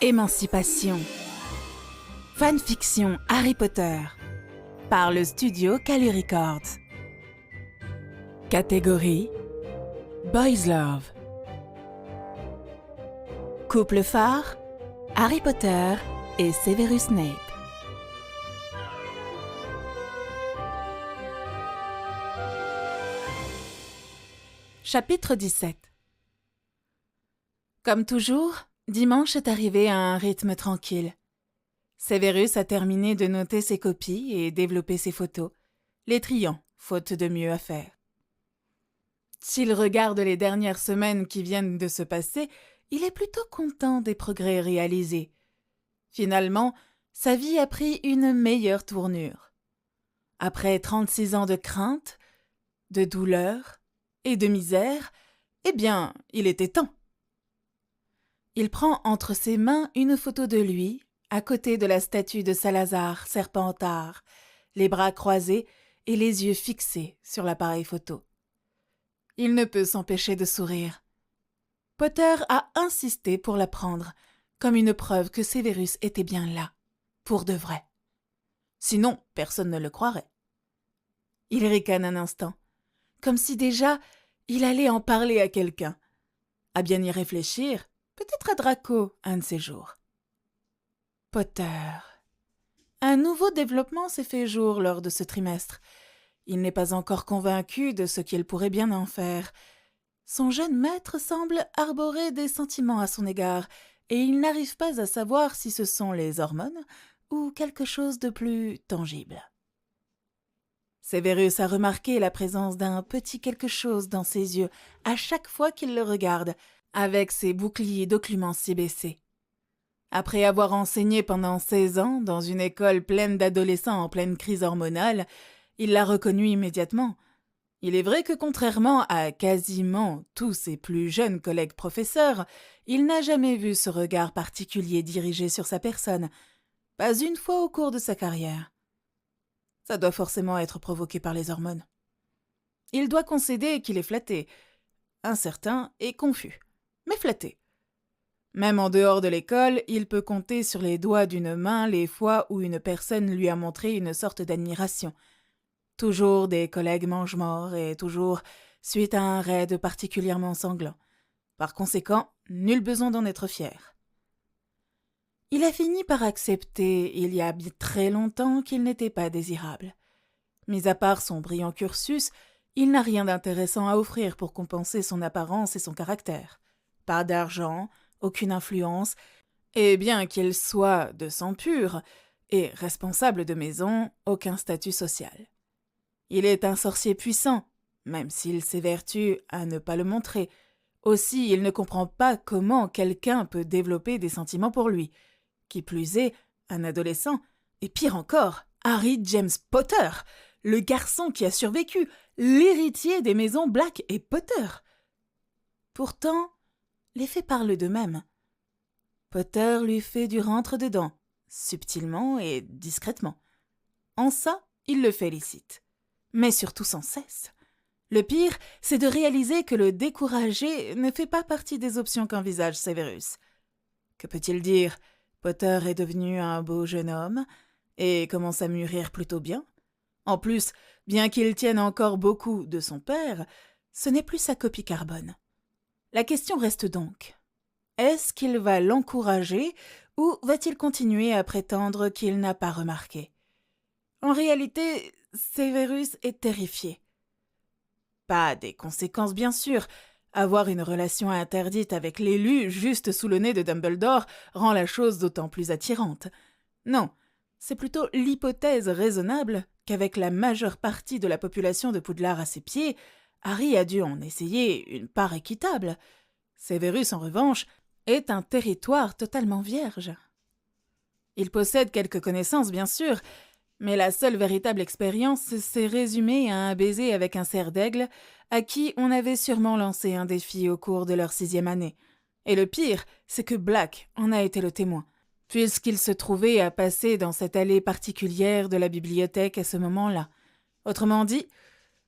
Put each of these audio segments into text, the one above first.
Émancipation. Fanfiction Harry Potter. Par le studio Kali Records. Catégorie Boys Love. Couple phare Harry Potter et Severus Snape. Chapitre 17. Comme toujours, dimanche est arrivé à un rythme tranquille. Severus a terminé de noter ses copies et développer ses photos, les triant, faute de mieux à faire. S'il regarde les dernières semaines qui viennent de se passer, il est plutôt content des progrès réalisés. Finalement, sa vie a pris une meilleure tournure. Après 36 ans de crainte, de douleur et de misère, eh bien, il était temps. Il prend entre ses mains une photo de lui, à côté de la statue de Salazar, Serpentard, les bras croisés et les yeux fixés sur l'appareil photo. Il ne peut s'empêcher de sourire. Potter a insisté pour la prendre, comme une preuve que Severus était bien là, pour de vrai. Sinon, personne ne le croirait. Il ricane un instant, comme si déjà il allait en parler à quelqu'un. À bien y réfléchir, peut-être à Draco, un de ces jours. Potter. Un nouveau développement s'est fait jour lors de ce trimestre. Il n'est pas encore convaincu de ce qu'il pourrait bien en faire. Son jeune maître semble arborer des sentiments à son égard, et il n'arrive pas à savoir si ce sont les hormones ou quelque chose de plus tangible. Severus a remarqué la présence d'un petit quelque chose dans ses yeux à chaque fois qu'il le regarde, avec ses boucliers d'occlumency baissés. Après avoir enseigné pendant 16 ans dans une école pleine d'adolescents en pleine crise hormonale, il l'a reconnu immédiatement. Il est vrai que contrairement à quasiment tous ses plus jeunes collègues professeurs, il n'a jamais vu ce regard particulier dirigé sur sa personne, pas une fois au cours de sa carrière. Ça doit forcément être provoqué par les hormones. Il doit concéder qu'il est flatté, incertain et confus, mais flatté. Même en dehors de l'école, il peut compter sur les doigts d'une main les fois où une personne lui a montré une sorte d'admiration. Toujours des collègues mange-morts et toujours suite à un raid particulièrement sanglant. Par conséquent, nul besoin d'en être fier. Il a fini par accepter, il y a très longtemps, qu'il n'était pas désirable. Mis à part son brillant cursus, il n'a rien d'intéressant à offrir pour compenser son apparence et son caractère. Pas d'argent, aucune influence, et bien qu'il soit de sang pur et responsable de maison, aucun statut social. Il est un sorcier puissant, même s'il s'évertue à ne pas le montrer. Aussi, il ne comprend pas comment quelqu'un peut développer des sentiments pour lui. Qui plus est, un adolescent, et pire encore, Harry James Potter, le garçon qui a survécu, l'héritier des maisons Black et Potter. Pourtant, les faits parlent d'eux-mêmes. Potter lui fait du rentre-dedans, subtilement et discrètement. En ça, il le félicite. Mais surtout sans cesse. Le pire, c'est de réaliser que le décourager ne fait pas partie des options qu'envisage Severus. Que peut-il dire ? Potter est devenu un beau jeune homme et commence à mûrir plutôt bien. En plus, bien qu'il tienne encore beaucoup de son père, ce n'est plus sa copie carbone. La question reste donc, est-ce qu'il va l'encourager ou va-t-il continuer à prétendre qu'il n'a pas remarqué ? En réalité, Severus est terrifié. Pas des conséquences, bien sûr. Avoir une relation interdite avec l'élu juste sous le nez de Dumbledore rend la chose d'autant plus attirante. Non, c'est plutôt l'hypothèse raisonnable qu'avec la majeure partie de la population de Poudlard à ses pieds, Harry a dû en essayer une part équitable. Severus, en revanche, est un territoire totalement vierge. Il possède quelques connaissances, bien sûr, mais la seule véritable expérience s'est résumée à un baiser avec un cerf d'aigle à qui on avait sûrement lancé un défi au cours de leur 6e année. Et le pire, c'est que Black en a été le témoin, puisqu'il se trouvait à passer dans cette allée particulière de la bibliothèque à ce moment-là. Autrement dit,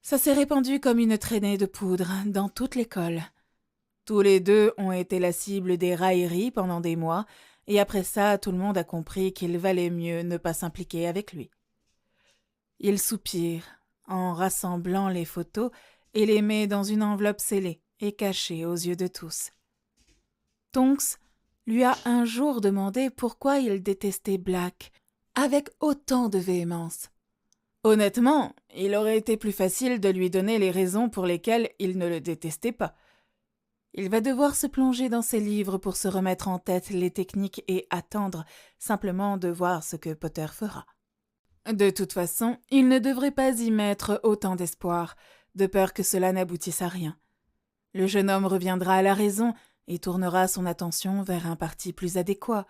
ça s'est répandu comme une traînée de poudre dans toute l'école. Tous les deux ont été la cible des railleries pendant des mois, et après ça, tout le monde a compris qu'il valait mieux ne pas s'impliquer avec lui. Il soupire en rassemblant les photos et les met dans une enveloppe scellée et cachée aux yeux de tous. Tonks lui a un jour demandé pourquoi il détestait Black avec autant de véhémence. Honnêtement, il aurait été plus facile de lui donner les raisons pour lesquelles il ne le détestait pas. Il va devoir se plonger dans ses livres pour se remettre en tête les techniques et attendre simplement de voir ce que Potter fera. De toute façon, il ne devrait pas y mettre autant d'espoir, de peur que cela n'aboutisse à rien. Le jeune homme reviendra à la raison et tournera son attention vers un parti plus adéquat.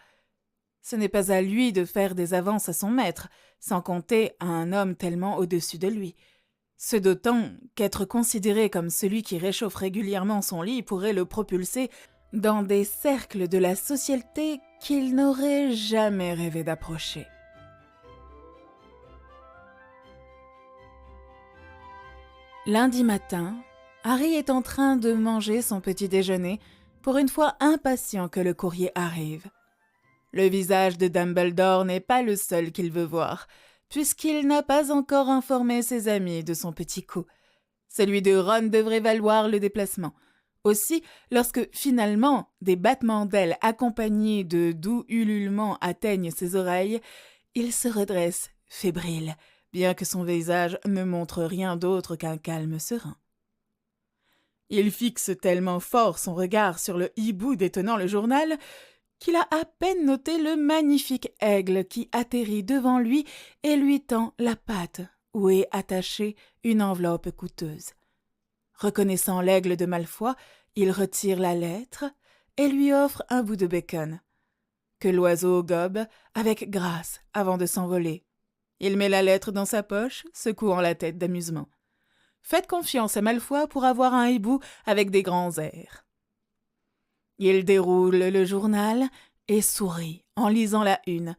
Ce n'est pas à lui de faire des avances à son maître, sans compter à un homme tellement au-dessus de lui. Ce d'autant qu'être considéré comme celui qui réchauffe régulièrement son lit pourrait le propulser dans des cercles de la société qu'il n'aurait jamais rêvé d'approcher. Lundi matin, Harry est en train de manger son petit déjeuner, pour une fois impatient que le courrier arrive. Le visage de Dumbledore n'est pas le seul qu'il veut voir, puisqu'il n'a pas encore informé ses amis de son petit coup. Celui de Ron devrait valoir le déplacement. Aussi, lorsque finalement des battements d'ailes accompagnés de doux ululements atteignent ses oreilles, il se redresse, fébrile, bien que son visage ne montre rien d'autre qu'un calme serein. Il fixe tellement fort son regard sur le hibou détenant le journal qu'il a à peine noté le magnifique aigle qui atterrit devant lui et lui tend la patte où est attachée une enveloppe coûteuse. Reconnaissant l'aigle de Malfoy, il retire la lettre et lui offre un bout de bacon, que l'oiseau gobe avec grâce avant de s'envoler. Il met la lettre dans sa poche, secouant la tête d'amusement. Faites confiance à Malfoy pour avoir un hibou avec des grands airs. Il déroule le journal et sourit en lisant la une,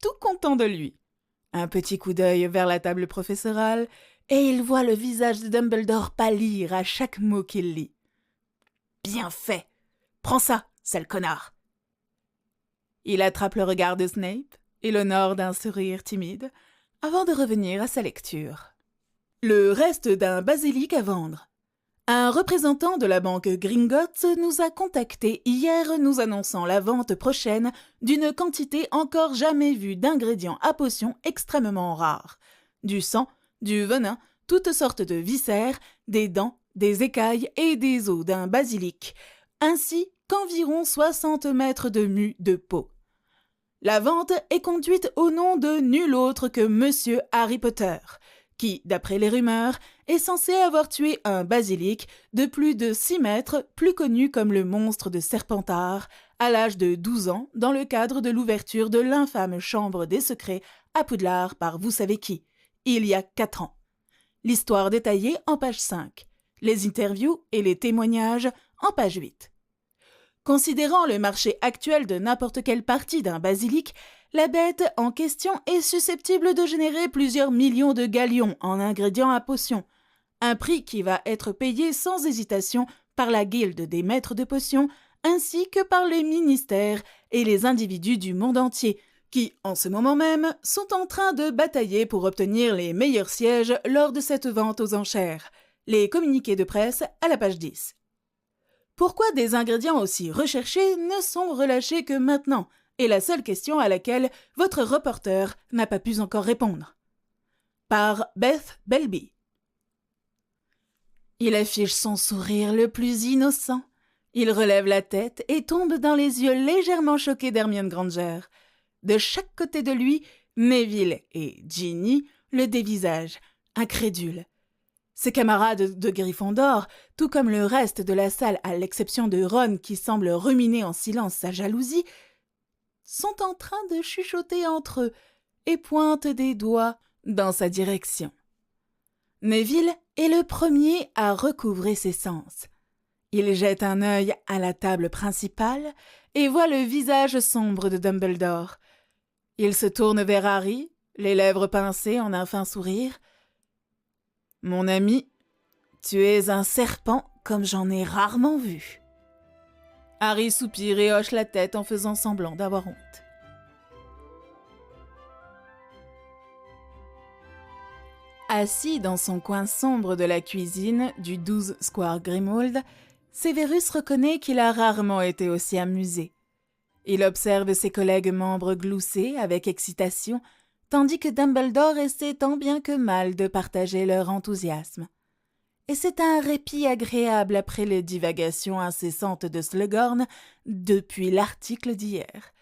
tout content de lui. Un petit coup d'œil vers la table professorale et il voit le visage de Dumbledore pâlir à chaque mot qu'il lit. « Bien fait! Prends ça, sale connard !» Il attrape le regard de Snape et l'honore d'un sourire timide avant de revenir à sa lecture. Le reste d'un basilic à vendre. Un représentant de la banque Gringotts nous a contactés hier nous annonçant la vente prochaine d'une quantité encore jamais vue d'ingrédients à potions extrêmement rares. Du sang, du venin, toutes sortes de viscères, des dents, des écailles et des os d'un basilic, ainsi qu'environ 60 mètres de mue de peau. La vente est conduite au nom de nul autre que Monsieur Harry Potter, qui, d'après les rumeurs, est censé avoir tué un basilic de plus de 6 mètres, plus connu comme le monstre de Serpentard, à l'âge de 12 ans, dans le cadre de l'ouverture de l'infâme chambre des secrets à Poudlard par vous savez qui, il y a 4 ans. L'histoire détaillée en page 5, les interviews et les témoignages en page 8. Considérant le marché actuel de n'importe quelle partie d'un basilic, la bête en question est susceptible de générer plusieurs millions de galions en ingrédients à potions, un prix qui va être payé sans hésitation par la guilde des maîtres de potions ainsi que par les ministères et les individus du monde entier qui, en ce moment même, sont en train de batailler pour obtenir les meilleurs sièges lors de cette vente aux enchères. Les communiqués de presse à la page 10. Pourquoi des ingrédients aussi recherchés ne sont relâchés que maintenant est la seule question à laquelle votre reporter n'a pas pu encore répondre. Par Beth Belby. Il affiche son sourire le plus innocent. Il relève la tête et tombe dans les yeux légèrement choqués d'Hermione Granger. De chaque côté de lui, Neville et Ginny le dévisagent, incrédules. Ses camarades de Gryffondor, tout comme le reste de la salle à l'exception de Ron qui semble ruminer en silence sa jalousie, sont en train de chuchoter entre eux et pointent des doigts dans sa direction. Neville est le premier à recouvrer ses sens. Il jette un œil à la table principale et voit le visage sombre de Dumbledore. Il se tourne vers Harry, les lèvres pincées en un fin sourire. « Mon ami, tu es un serpent comme j'en ai rarement vu. » Harry soupire et hoche la tête en faisant semblant d'avoir honte. Assis dans son coin sombre de la cuisine du 12 Square Grimmauld, Severus reconnaît qu'il a rarement été aussi amusé. Il observe ses collègues membres glousser avec excitation, tandis que Dumbledore essaie tant bien que mal de partager leur enthousiasme. Et c'est un répit agréable après les divagations incessantes de Slughorn depuis l'article d'hier.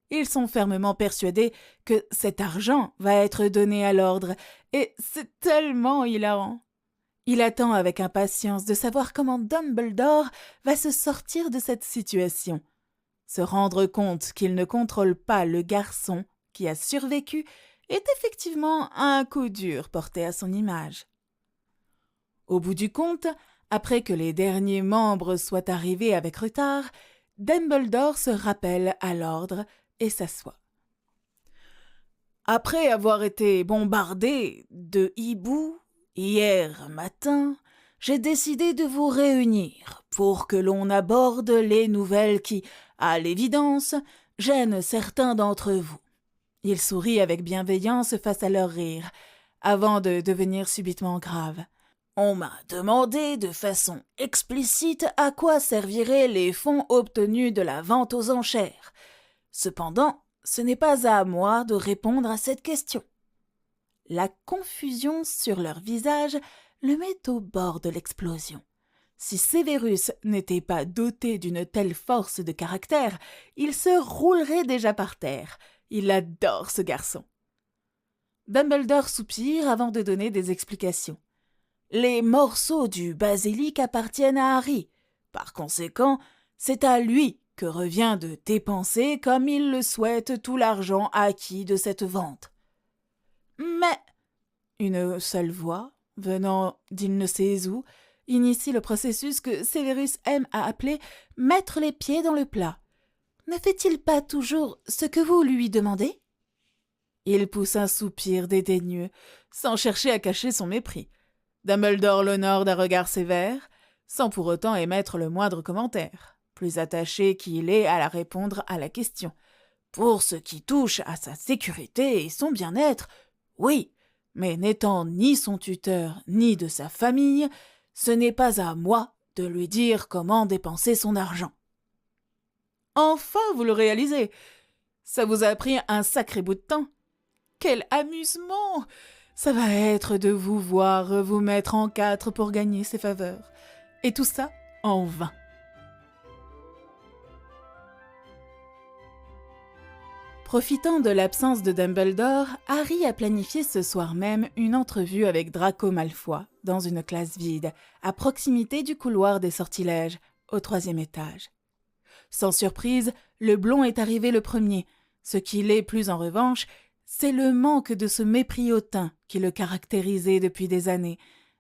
Ils sont fermement persuadés que cet argent va être donné à l'ordre, et c'est tellement hilarant. Il attend avec impatience de savoir comment Dumbledore va se sortir de cette situation. Se rendre compte qu'il ne contrôle pas le garçon qui a survécu est effectivement un coup dur porté à son image. Au bout du compte, après que les derniers membres soient arrivés avec retard, Dumbledore se rappelle à l'ordre et s'assoit. Après avoir été bombardé de hiboux hier matin, j'ai décidé de vous réunir pour que l'on aborde les nouvelles qui, à l'évidence, gênent certains d'entre vous. Il sourit avec bienveillance face à leur rire, avant de devenir subitement grave. On m'a demandé de façon explicite à quoi serviraient les fonds obtenus de la vente aux enchères. Cependant, ce n'est pas à moi de répondre à cette question. La confusion sur leur visage le met au bord de l'explosion. Si Severus n'était pas doté d'une telle force de caractère, il se roulerait déjà par terre. Il adore ce garçon. Dumbledore soupire avant de donner des explications. Les morceaux du basilic appartiennent à Harry. Par conséquent, c'est à lui que revient de dépenser comme il le souhaite tout l'argent acquis de cette vente. Mais une seule voix, venant d'il ne sait où, initie le processus que Severus aime à appeler « mettre les pieds dans le plat ». Ne fait-il pas toujours ce que vous lui demandez ? Il pousse un soupir dédaigneux, sans chercher à cacher son mépris. Dumbledore l'honore d'un regard sévère, sans pour autant émettre le moindre commentaire, plus attaché qu'il est à la répondre à la question. Pour ce qui touche à sa sécurité et son bien-être, oui, mais n'étant ni son tuteur ni de sa famille, ce n'est pas à moi de lui dire comment dépenser son argent. Enfin, vous le réalisez. Ça vous a pris un sacré bout de temps. Quel amusement! Ça va être de vous voir vous mettre en quatre pour gagner ses faveurs. Et tout ça en vain. Profitant de l'absence de Dumbledore, Harry a planifié ce soir même une entrevue avec Draco Malfoy dans une classe vide, à proximité du couloir des sortilèges, au 3e étage. Sans surprise, le blond est arrivé le premier. Ce qui l'est plus en revanche, c'est le manque de ce mépris hautain qui le caractérisait depuis des années,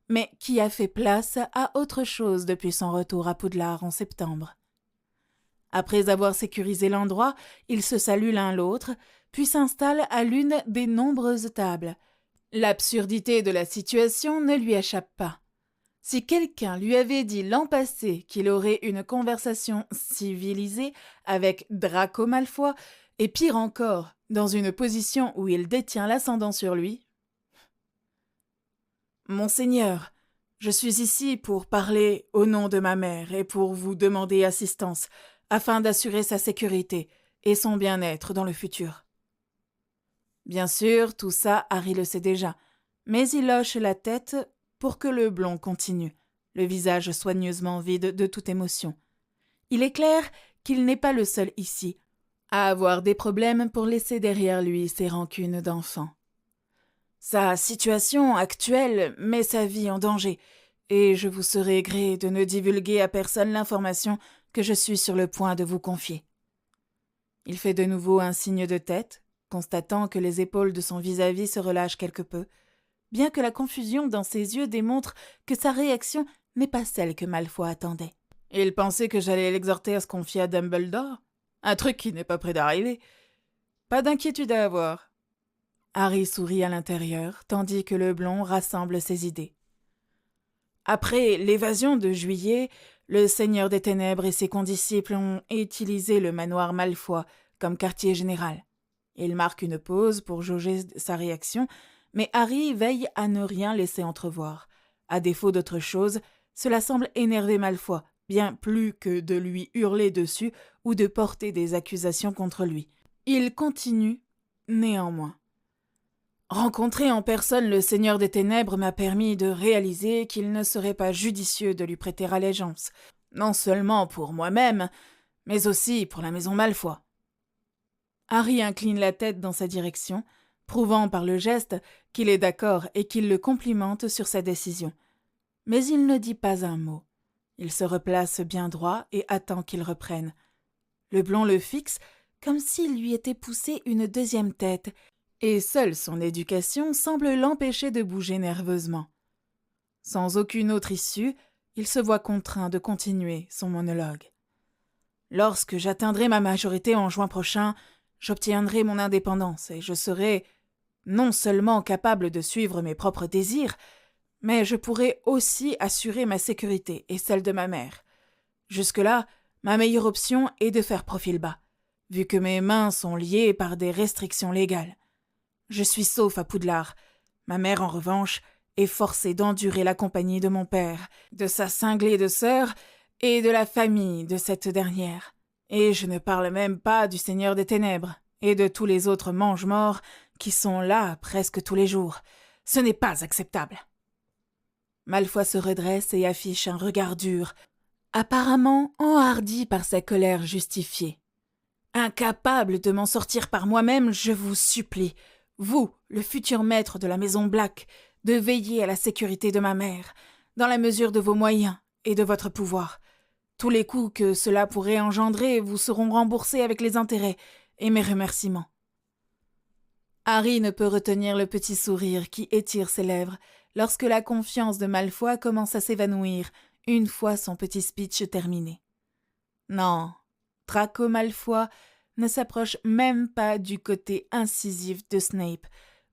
mais qui a fait place à autre chose depuis son retour à Poudlard en septembre. Après avoir sécurisé l'endroit, ils se saluent l'un l'autre, puis s'installent à l'une des nombreuses tables. L'absurdité de la situation ne lui échappe pas. Si quelqu'un lui avait dit l'an passé qu'il aurait une conversation civilisée avec Draco Malfoy, et pire encore, dans une position où il détient l'ascendant sur lui. « Monseigneur, je suis ici pour parler au nom de ma mère et pour vous demander assistance, afin d'assurer sa sécurité et son bien-être dans le futur. » Bien sûr, tout ça, Harry le sait déjà, mais il hoche la tête pour que le blond continue, le visage soigneusement vide de toute émotion. Il est clair qu'il n'est pas le seul ici à avoir des problèmes pour laisser derrière lui ses rancunes d'enfant. Sa situation actuelle met sa vie en danger, et je vous serai gré de ne divulguer à personne l'information que je suis sur le point de vous confier. Il fait de nouveau un signe de tête, constatant que les épaules de son vis-à-vis se relâchent quelque peu, bien que la confusion dans ses yeux démontre que sa réaction n'est pas celle que Malfoy attendait. Il pensait que j'allais l'exhorter à se confier à Dumbledore ? Un truc qui n'est pas près d'arriver. Pas d'inquiétude à avoir. Harry sourit à l'intérieur, tandis que le blond rassemble ses idées. Après l'évasion de juillet, le Seigneur des Ténèbres et ses condisciples ont utilisé le manoir Malfoy comme quartier général. Il marque une pause pour jauger sa réaction, mais Harry veille à ne rien laisser entrevoir. À défaut d'autre chose, cela semble énerver Malfoy, bien plus que de lui hurler dessus ou de porter des accusations contre lui. Il continue, néanmoins. Rencontrer en personne le Seigneur des Ténèbres m'a permis de réaliser qu'il ne serait pas judicieux de lui prêter allégeance, non seulement pour moi-même, mais aussi pour la maison Malfoy. Harry incline la tête dans sa direction, prouvant par le geste qu'il est d'accord et qu'il le complimente sur sa décision. Mais il ne dit pas un mot. Il se replace bien droit et attend qu'il reprenne. Le blond le fixe comme s'il lui était poussé une deuxième tête, et seule son éducation semble l'empêcher de bouger nerveusement. Sans aucune autre issue, il se voit contraint de continuer son monologue. Lorsque j'atteindrai ma majorité en juin prochain, j'obtiendrai mon indépendance et je serai non seulement capable de suivre mes propres désirs, mais je pourrai aussi assurer ma sécurité et celle de ma mère. Jusque-là, ma meilleure option est de faire profil bas, vu que mes mains sont liées par des restrictions légales. Je suis sauf à Poudlard. Ma mère, en revanche, est forcée d'endurer la compagnie de mon père, de sa cinglée de sœur et de la famille de cette dernière. Et je ne parle même pas du Seigneur des Ténèbres et de tous les autres mange-morts qui sont là presque tous les jours. Ce n'est pas acceptable. Malfoy se redresse et affiche un regard dur, apparemment enhardi par sa colère justifiée. Incapable de m'en sortir par moi-même, je vous supplie, vous, le futur maître de la maison Black, de veiller à la sécurité de ma mère, dans la mesure de vos moyens et de votre pouvoir. Tous les coûts que cela pourrait engendrer vous seront remboursés avec les intérêts et mes remerciements. Harry ne peut retenir le petit sourire qui étire ses lèvres lorsque la confiance de Malfoy commence à s'évanouir une fois son petit speech terminé. Non, Draco Malfoy ne s'approche même pas du côté incisif de Snape,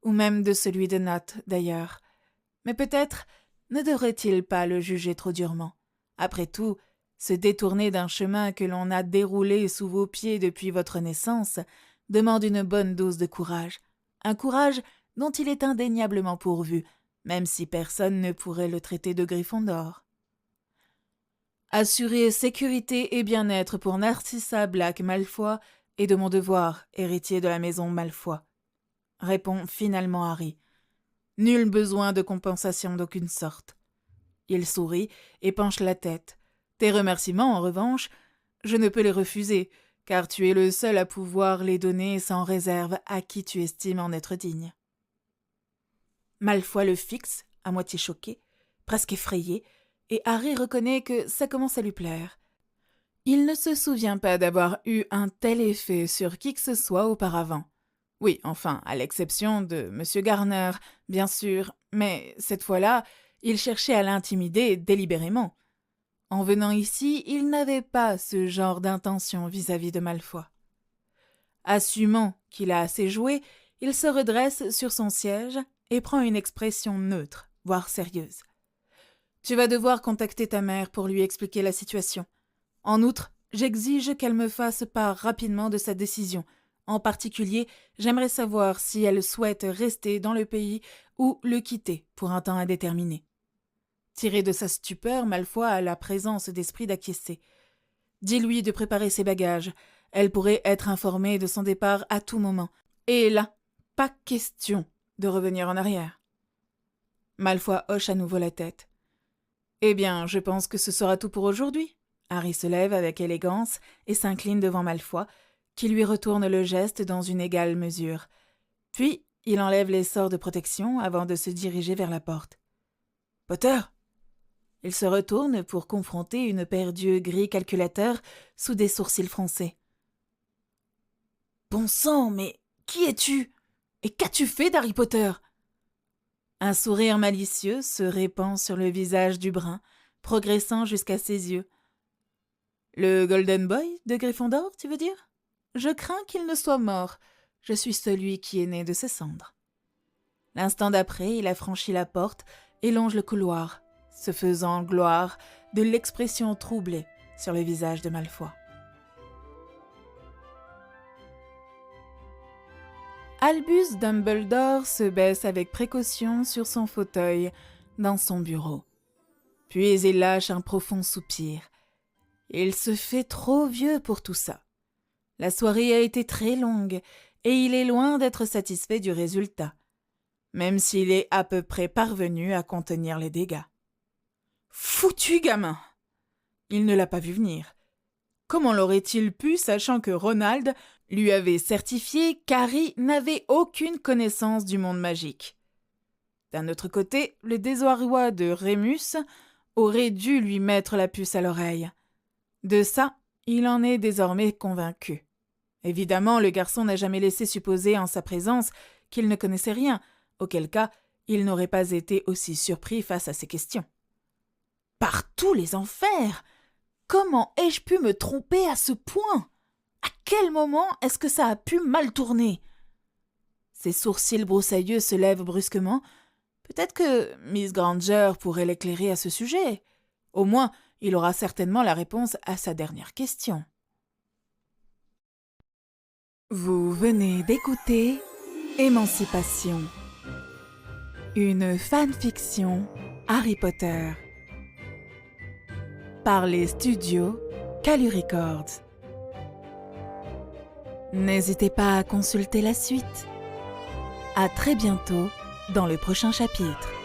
ou même de celui de Nott, d'ailleurs. Mais peut-être ne devrait-il pas le juger trop durement. Après tout, se détourner d'un chemin que l'on a déroulé sous vos pieds depuis votre naissance demande une bonne dose de courage. Un courage dont il est indéniablement pourvu, même si personne ne pourrait le traiter de Gryffondor. Assurer sécurité et bien-être pour Narcissa Black Malfoy est de mon devoir, héritier de la maison Malfoy, répond finalement Harry. Nul besoin de compensation d'aucune sorte. Il sourit et penche la tête. Tes remerciements, en revanche, je ne peux les refuser, car tu es le seul à pouvoir les donner sans réserve à qui tu estimes en être digne. Malfoy le fixe, à moitié choqué, presque effrayé, et Harry reconnaît que ça commence à lui plaire. Il ne se souvient pas d'avoir eu un tel effet sur qui que ce soit auparavant. Oui, enfin, à l'exception de M. Garner, bien sûr, mais cette fois-là, il cherchait à l'intimider délibérément. En venant ici, il n'avait pas ce genre d'intention vis-à-vis de Malfoy. Assumant qu'il a assez joué, il se redresse sur son siège et prend une expression neutre, voire sérieuse. Tu vas devoir contacter ta mère pour lui expliquer la situation. En outre, j'exige qu'elle me fasse part rapidement de sa décision. En particulier, j'aimerais savoir si elle souhaite rester dans le pays ou le quitter pour un temps indéterminé. Tiré de sa stupeur, Malfoy a la présence d'esprit d'acquiescer. Dis-lui de préparer ses bagages. Elle pourrait être informée de son départ à tout moment. Et là, pas question de revenir en arrière. Malfoy hoche à nouveau la tête. Eh bien, je pense que ce sera tout pour aujourd'hui. Harry se lève avec élégance et s'incline devant Malfoy, qui lui retourne le geste dans une égale mesure. Puis, il enlève les sorts de protection avant de se diriger vers la porte. « Potter !» Il se retourne pour confronter une paire d'yeux gris calculateurs sous des sourcils froncés. « Bon sang, mais qui es-tu? Et qu'as-tu fait d'Harry Potter ?» Un sourire malicieux se répand sur le visage du brun, progressant jusqu'à ses yeux. « Le Golden Boy de Gryffondor, tu veux dire? Je crains qu'il ne soit mort. Je suis celui qui est né de ses cendres. » L'instant d'après, il a franchi la porte et longe le couloir. Se faisant gloire, de l'expression troublée sur le visage de Malfoy. Albus Dumbledore se baisse avec précaution sur son fauteuil dans son bureau. Puis il lâche un profond soupir. Il se fait trop vieux pour tout ça. La soirée a été très longue et il est loin d'être satisfait du résultat, même s'il est à peu près parvenu à contenir les dégâts. Foutu gamin! Il ne l'a pas vu venir. Comment l'aurait-il pu, sachant que Ronald lui avait certifié qu'Harry n'avait aucune connaissance du monde magique? D'un autre côté, le désarroi de Rémus aurait dû lui mettre la puce à l'oreille. De ça, il en est désormais convaincu. Évidemment, le garçon n'a jamais laissé supposer en sa présence qu'il ne connaissait rien, auquel cas il n'aurait pas été aussi surpris face à ces questions. Par tous les enfers! Comment ai-je pu me tromper à ce point? À quel moment est-ce que ça a pu mal tourner? Ses sourcils broussailleux se lèvent brusquement. Peut-être que Miss Granger pourrait l'éclairer à ce sujet. Au moins, il aura certainement la réponse à sa dernière question. Vous venez d'écouter Émancipation, une fanfiction Harry Potter, par les studios Calu Records. N'hésitez pas à consulter la suite. À très bientôt dans le prochain chapitre.